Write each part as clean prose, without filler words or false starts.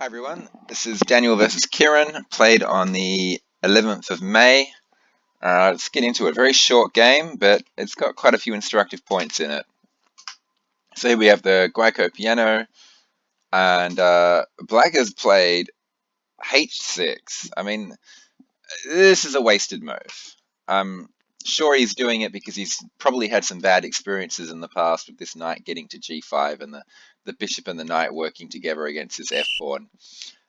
Hi everyone, this is Daniel versus Kieran, played on the 11th of May. Let's get into it. Very short game, but it's got quite a few instructive points in it. So here we have the Guico piano, and Black has played H6. I mean, this is a wasted move. I'm sure he's doing it because he's probably had some bad experiences in the past with this knight getting to g5 and the bishop and the knight working together against his f-pawn.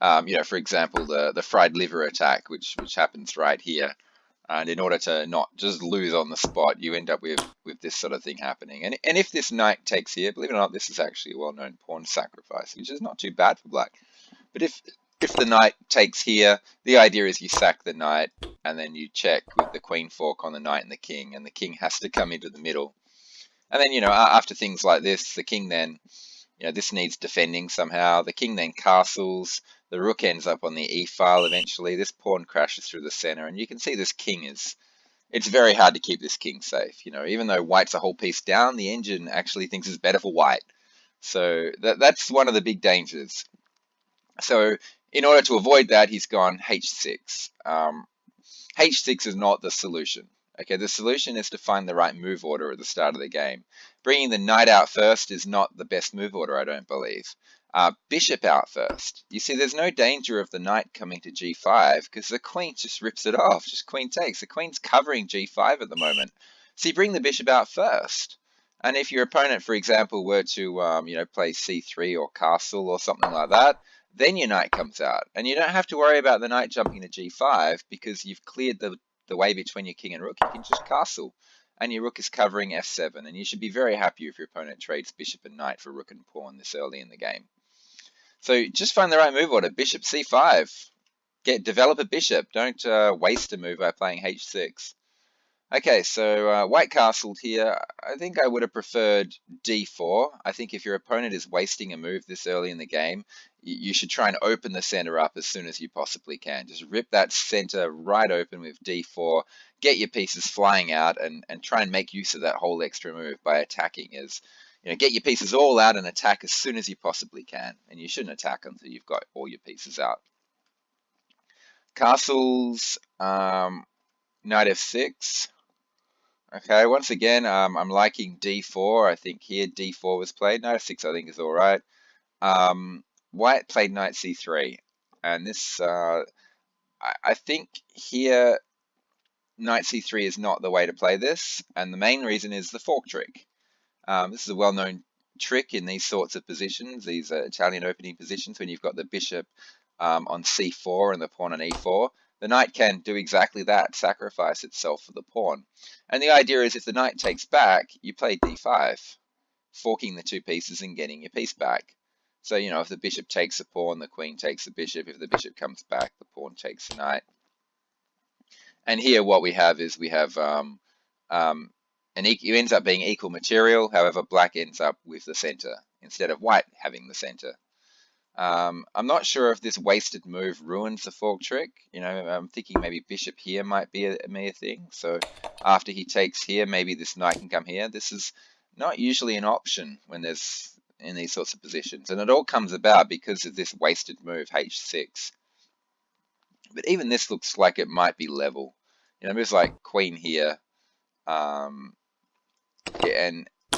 For example, the fried liver attack, which happens right here. And in order to not just lose on the spot, you end up with this sort of thing happening. And if this knight takes here, believe it or not, this is actually a well-known pawn sacrifice, which is not too bad for Black. But if the knight takes here, the idea is you sack the knight, and then you check with the queen fork on the knight and the king has to come into the middle. And then, after things like this, the king then, this needs defending somehow. The king then castles. The rook ends up on the e-file eventually. This pawn crashes through the center, and you can see this king it's very hard to keep this king safe. Even though white's a whole piece down, the engine actually thinks it's better for white. So that's one of the big dangers. So in order to avoid that, he's gone h6. H6 is not the solution. Okay, the solution is to find the right move order at the start of the game. Bringing the knight out first is not the best move order, I don't believe. Bishop out first. You see, there's no danger of the knight coming to g5 because the queen just rips it off. Just queen takes. The queen's covering g5 at the moment. So you bring the bishop out first. And if your opponent, for example, were to play c3 or castle or something like that, then your knight comes out. And you don't have to worry about the knight jumping to g5 because you've cleared the way between your king and rook. You can just castle. And your rook is covering f7. And you should be very happy if your opponent trades bishop and knight for rook and pawn this early in the game. So just find the right move order. Bishop c5. Develop a bishop. Don't waste a move by playing h6. Okay, so white castled here. I think I would have preferred d4. I think if your opponent is wasting a move this early in the game, you should try and open the center up as soon as you possibly can. Just rip that center right open with d4. Get your pieces flying out and try and make use of that whole extra move by attacking. Get your pieces all out and attack as soon as you possibly can. And you shouldn't attack until you've got all your pieces out. Castles, knight f6. Okay, once again, I'm liking d4. I think here d4 was played. Knight f6 I think is all right. White played knight c3. And this, I think here, knight c3 is not the way to play this. And the main reason is the fork trick. This is a well-known trick in these sorts of positions, these Italian opening positions, when you've got the bishop on c4 and the pawn on e4. The knight can do exactly that, sacrifice itself for the pawn. And the idea is if the knight takes back, you play d5, forking the two pieces and getting your piece back. So, if the bishop takes the pawn, the queen takes the bishop. If the bishop comes back, the pawn takes the knight. And here what we have is it ends up being equal material. However, black ends up with the center instead of white having the center. I'm not sure if this wasted move ruins the fork trick. I'm thinking maybe bishop here might be a thing. So after he takes here, maybe this knight can come here. This is not usually an option when there's in these sorts of positions. And it all comes about because of this wasted move, h6. But even this looks like it might be level. Moves like queen here. And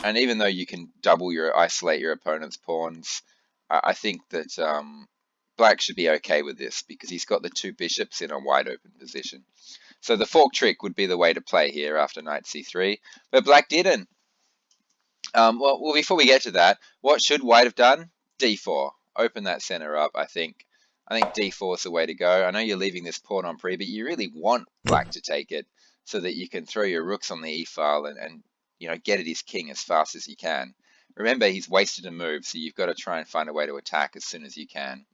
even though you can isolate your opponent's pawns, I think that black should be okay with this because he's got the two bishops in a wide open position. So the fork trick would be the way to play here after knight c3, but black didn't. Well, before we get to that, what should white have done? d4. Open that center up, I think. I think d4 is the way to go. I know you're leaving this pawn on pre, but you really want black to take it so that you can throw your rooks on the e-file and get at his king as fast as you can. Remember, he's wasted a move, so you've got to try and find a way to attack as soon as you can.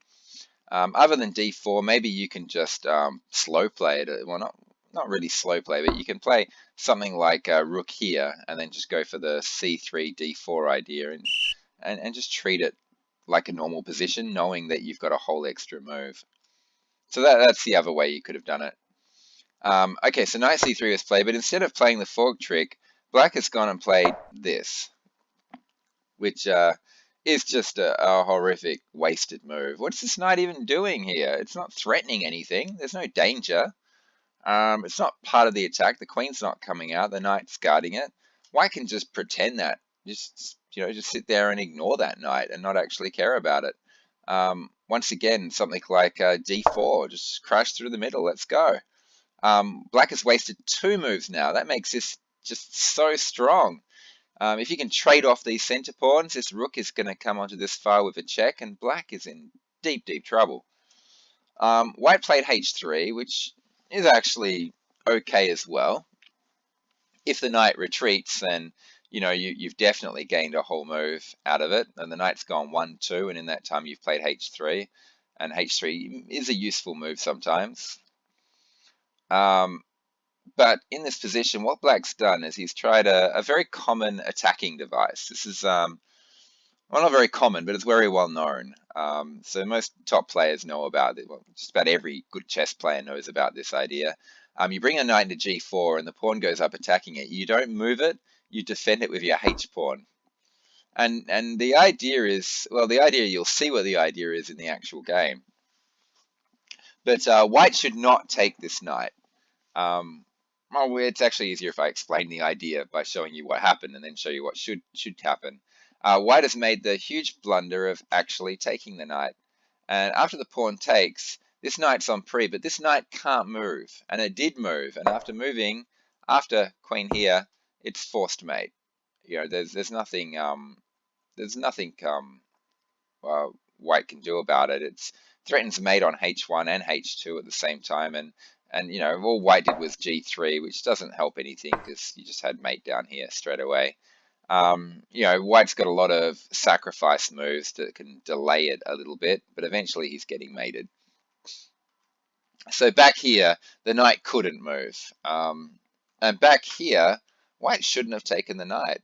Other than d4, maybe you can just slow play it. Well, not really slow play, but you can play something like rook here and then just go for the c3, d4 idea and just treat it like a normal position, knowing that you've got a whole extra move. So that's the other way you could have done it. Okay, so knight c3 was played, but instead of playing the fork trick, black has gone and played this, which is just a horrific wasted move. What's this knight even doing here? It's not threatening anything. There's no danger. It's not part of the attack. The queen's not coming out. The knight's guarding it. White can just pretend that. Just sit there and ignore that knight and not actually care about it. Once again, something like d4, just crash through the middle. Let's go. Black has wasted 2 moves now. That makes this just so strong. If you can trade off these center pawns, this rook is going to come onto this file with a check, and black is in deep, deep trouble. White played h3, which is actually okay as well. If the knight retreats, then you've definitely gained a whole move out of it, and the knight's gone 1-2, and in that time you've played h3, and h3 is a useful move sometimes. But in this position, what black's done is he's tried a very common attacking device. This is, well, not very common, but it's very well known. So most top players know about it. Well, just about every good chess player knows about this idea. You bring a knight into g4 and the pawn goes up attacking it. You don't move it, you defend it with your h-pawn. And the idea is, well, you'll see what the idea is in the actual game. But white should not take this knight. Well, it's actually easier if I explain the idea by showing you what happened and then show you what should happen. White has made the huge blunder of actually taking the knight. And after the pawn takes, this knight's on pre, but this knight can't move. And it did move. And after moving, after queen here, it's forced mate. There's nothing white can do about it. It threatens mate on h1 and h2 at the same time, and all white did was g3, which doesn't help anything because you just had mate down here straight away. White's got a lot of sacrifice moves that can delay it a little bit, but eventually he's getting mated. So back here, the knight couldn't move. And back here, white shouldn't have taken the knight.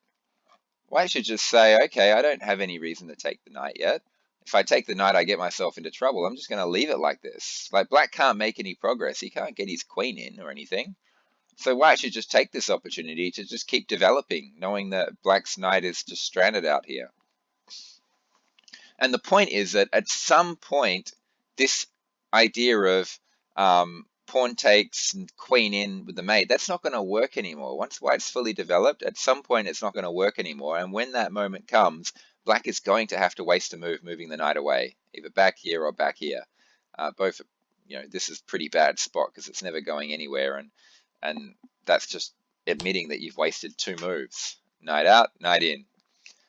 White should just say, okay, I don't have any reason to take the knight yet. If I take the knight, I get myself into trouble. I'm just going to leave it like this. Like, black can't make any progress. He can't get his queen in or anything. So white should just take this opportunity to just keep developing, knowing that black's knight is just stranded out here. And the point is that at some point, this idea of pawn takes and queen in with the mate, that's not going to work anymore. Once white's fully developed, at some point it's not going to work anymore. And when that moment comes, black is going to have to waste a move moving the knight away, either back here or back here. Both, this is a pretty bad spot because it's never going anywhere, and that's just admitting that you've wasted 2 moves. Knight out, knight in.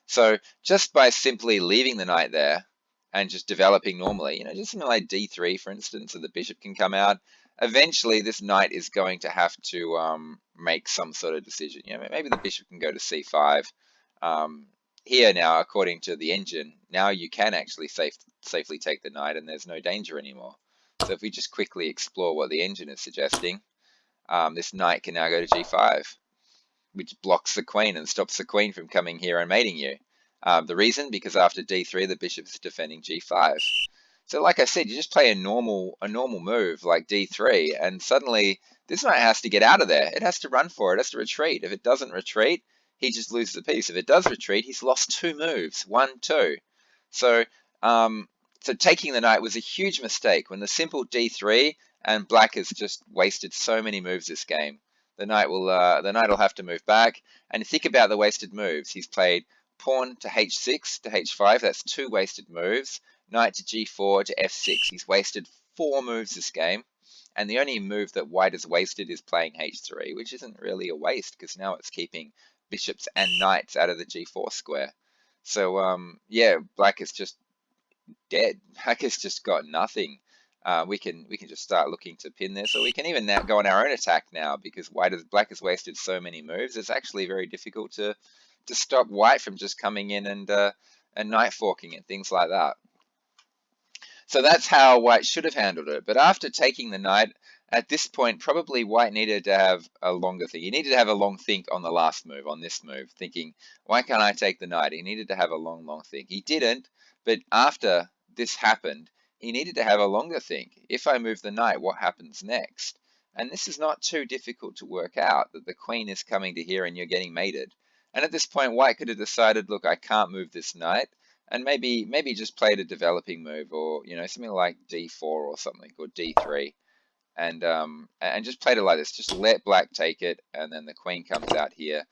So just by simply leaving the knight there and just developing normally, just something like d3, for instance, so the bishop can come out, eventually this knight is going to have to make some sort of decision. Maybe the bishop can go to c5. Here now, according to the engine, now you can actually safely take the knight and there's no danger anymore. So if we just quickly explore what the engine is suggesting, this knight can now go to g5, which blocks the queen and stops the queen from coming here and mating you. The reason, because after d3, the bishop's defending g5. So like I said, you just play a normal move like d3, and suddenly this knight has to get out of there. It has to run for it. It has to retreat. If it doesn't retreat, he just loses the piece. If it does retreat, he's lost 2 moves, 1, 2. So taking the knight was a huge mistake when the simple d3, and black has just wasted so many moves this game. The knight will have to move back. And think about the wasted moves. He's played pawn to h6 to h5. That's 2 wasted moves. Knight to g4 to f6. He's wasted 4 moves this game. And the only move that white has wasted is playing h3, which isn't really a waste because now it's keeping bishops and knights out of the g4 square. So yeah, black is just dead. Black has just got nothing. We can just start looking to pin this, or we can even now go on our own attack now because black has wasted so many moves. It's actually very difficult to stop white from just coming in and knight forking and things like that. So that's how white should have handled it. But after taking the knight, at this point, probably white needed to have a longer think. He needed to have a long think on the last move, on this move, thinking, why can't I take the knight? He needed to have a long think. He didn't, but after this happened, he needed to have a longer think. If I move the knight, what happens next? And this is not too difficult to work out, that the queen is coming to here and you're getting mated. And at this point, white could have decided, look, I can't move this knight, and maybe just played a developing move, or something like d4 or something, or d3, and just played it like this. Just let black take it, and then the queen comes out here,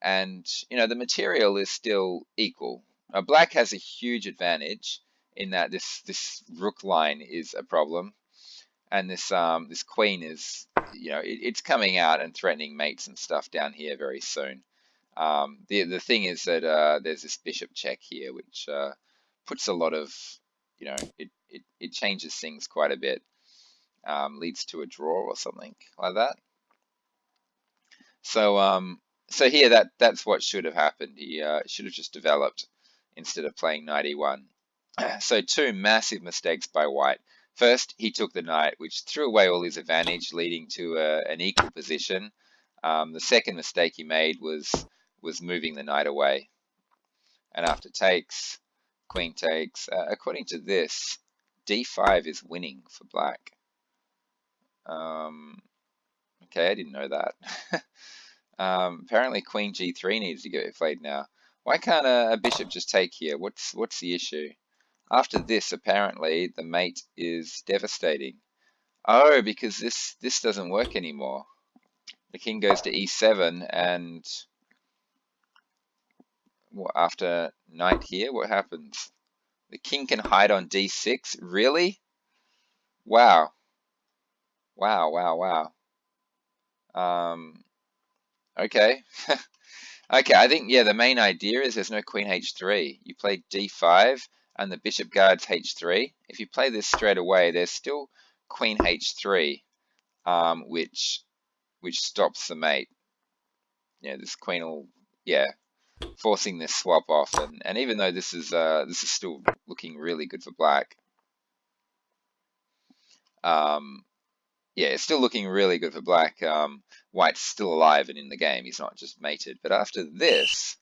and the material is still equal. Black has a huge advantage in that this rook line is a problem, and this queen is it's coming out and threatening mates and stuff down here very soon. The thing is that there's this bishop check here, which puts a lot of it changes things quite a bit, leads to a draw or something like that. So here that's what should have happened. He should have just developed instead of playing knight e1. So two massive mistakes by white. First, he took the knight, which threw away all his advantage, leading to an equal position. The second mistake he made was moving the knight away. And after takes, queen takes. According to this, d5 is winning for black. Okay, I didn't know that. Apparently queen g3 needs to get played now. Why can't a bishop just take here? What's the issue? After this, apparently, the mate is devastating. Oh, because this doesn't work anymore. The king goes to e7, and after knight here, what happens? The king can hide on d6? Really? Wow. Wow, wow, wow. Okay. Okay, I think, yeah, the main idea is there's no queen h3. You play d5, and the bishop guards h3. If you play this straight away, there's still queen h3, which stops the mate. This queen will, forcing this swap off, and even though this is still looking really good for black, it's still looking really good for black. White's still alive and in the game. He's not just mated. But after this,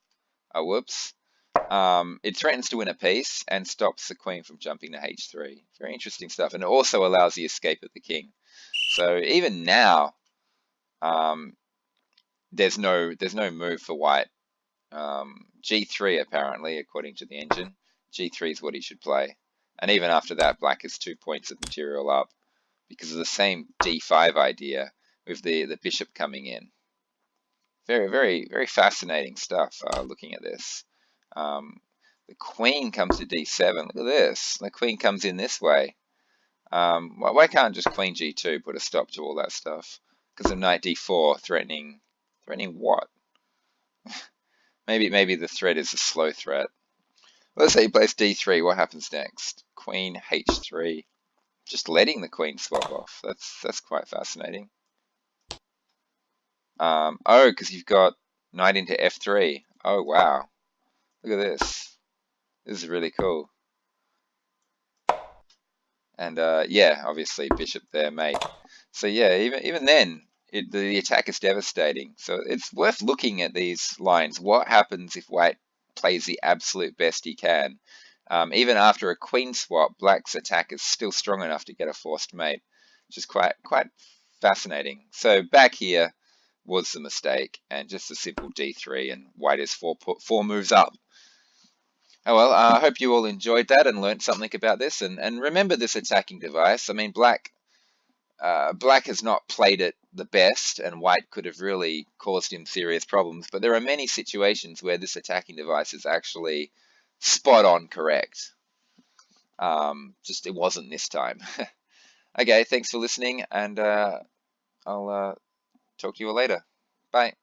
whoops, it threatens to win a piece and stops the queen from jumping to h3. Very interesting stuff, and it also allows the escape of the king. So even now, there's no move for white. g3 apparently, according to the engine, g3 is what he should play. And even after that, black has 2 points of material up because of the same d5 idea with the bishop coming in. Very, very, very fascinating stuff looking at this. The queen comes to d7. Look at this. The queen comes in this way. Why can't just queen g2 put a stop to all that stuff? Because of knight d4 threatening what? Maybe the threat is a slow threat. Let's say he plays d3. What happens next? Queen h3. Just letting the queen swap off. That's quite fascinating. Oh, because you've got knight into f3. Oh, wow. Look at this. This is really cool. And obviously bishop there, mate. So yeah, even then, the attack is devastating. So it's worth looking at these lines. What happens if white plays the absolute best he can? Even after a queen swap, black's attack is still strong enough to get a forced mate, which is quite fascinating. So back here was the mistake, and just a simple d3, and white is four moves up. Oh well, I hope you all enjoyed that and learned something about this, and remember this attacking device. I mean, black has not played it the best, and white could have really caused him serious problems, but there are many situations where this attacking device is actually spot on correct. Just it wasn't this time. Okay, thanks for listening, and I'll talk to you all later. Bye.